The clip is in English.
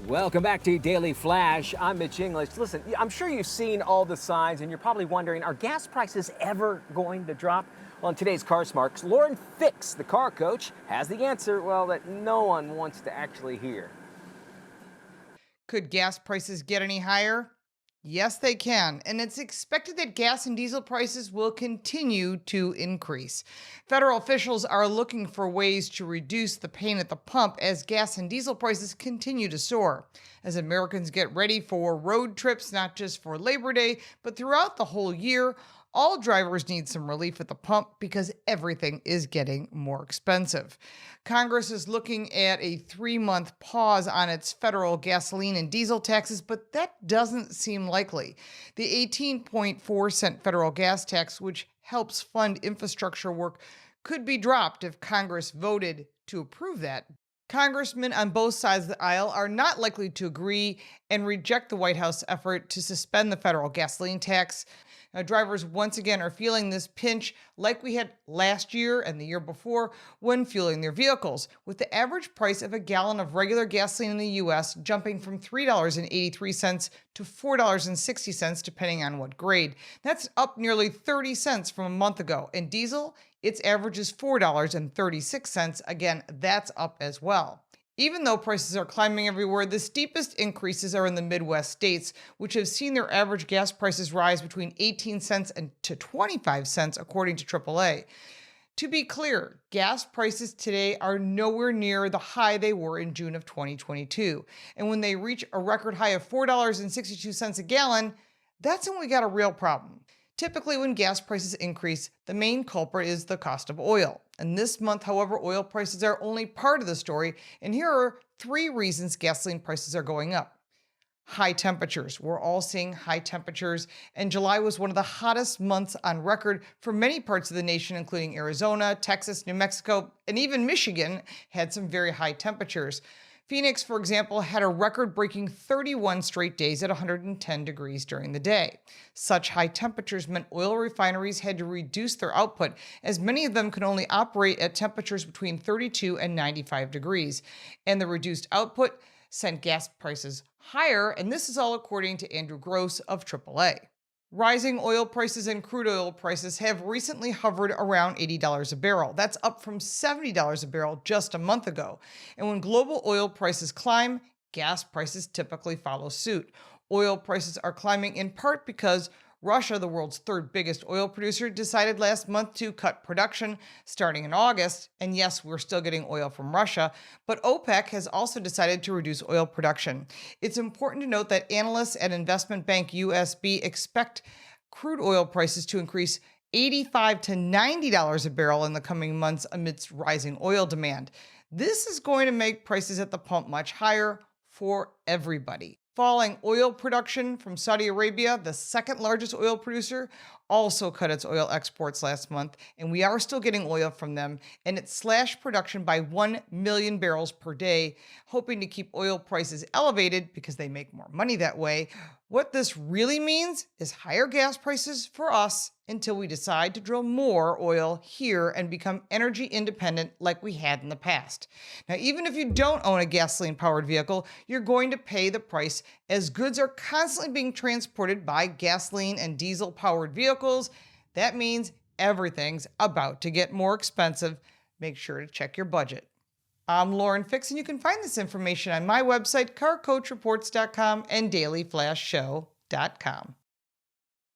Welcome back to Daily Flash. I'm Mitch English. Listen, I'm sure you've seen all the signs and you're probably wondering, are gas prices ever going to drop? Well, in today's Car Smarts, Lauren Fix, the car coach, has the answer, well, that no one wants to actually hear. Could gas prices get any higher? Yes, they can, and it's expected that gas and diesel prices will continue to increase. Federal officials are looking for ways to reduce the pain at the pump as gas and diesel prices continue to soar. As Americans get ready for road trips, not just for Labor Day, but throughout the whole year, all drivers need some relief at the pump because everything is getting more expensive. Congress is looking at a 3-month pause on its federal gasoline and diesel taxes, but that doesn't seem likely. The 18.4-cent federal gas tax, which helps fund infrastructure work, could be dropped if Congress voted to approve that. Congressmen on both sides of the aisle are not likely to agree and reject the White House effort to suspend the federal gasoline tax. Now, drivers once again are feeling this pinch like we had last year and the year before when fueling their vehicles, with the average price of a gallon of regular gasoline in the U.S. jumping from $3.83 to $4.60, depending on what grade. That's up nearly 30 cents from a month ago. And diesel, its average is $4.36. Again, that's up as well. Even though prices are climbing everywhere, the steepest increases are in the Midwest states, which have seen their average gas prices rise between 18 cents and to 25 cents, according to AAA. To be clear, gas prices today are nowhere near the high they were in June of 2022. And when they reach a record high of $4.62 a gallon, that's when we got a real problem. Typically, when gas prices increase, the main culprit is the cost of oil. And this month, however, oil prices are only part of the story. And here are 3 reasons gasoline prices are going up. High temperatures. We're all seeing high temperatures, and July was one of the hottest months on record for many parts of the nation, including Arizona, Texas, New Mexico, and even Michigan had some very high temperatures. Phoenix, for example, had a record-breaking 31 straight days at 110 degrees during the day. Such high temperatures meant oil refineries had to reduce their output, as many of them could only operate at temperatures between 32 and 95 degrees. And the reduced output sent gas prices higher, and this is all according to Andrew Gross of AAA. Rising oil prices and crude oil prices have recently hovered around $80 a barrel. That's up from $70 a barrel just a month ago. And when global oil prices climb, gas prices typically follow suit. Oil prices are climbing in part because Russia, the world's 3rd biggest oil producer, decided last month to cut production starting in August. And yes, we're still getting oil from Russia, but OPEC has also decided to reduce oil production. It's important to note that analysts at investment bank USB expect crude oil prices to increase $85 to $90 a barrel in the coming months amidst rising oil demand. This is going to make prices at the pump much higher for everybody. Falling oil production from Saudi Arabia, the 2nd largest oil producer, also cut its oil exports last month, and we are still getting oil from them, and it slashed production by 1 million barrels per day, hoping to keep oil prices elevated because they make more money that way. What this really means is higher gas prices for us until we decide to drill more oil here and become energy independent like we had in the past. Now, even if you don't own a gasoline-powered vehicle, you're going to pay the price as goods are constantly being transported by gasoline and diesel-powered vehicles. That means everything's about to get more expensive. Make sure to check your budget. I'm Lauren Fix, and you can find this information on my website, carcoachreports.com and dailyflashshow.com.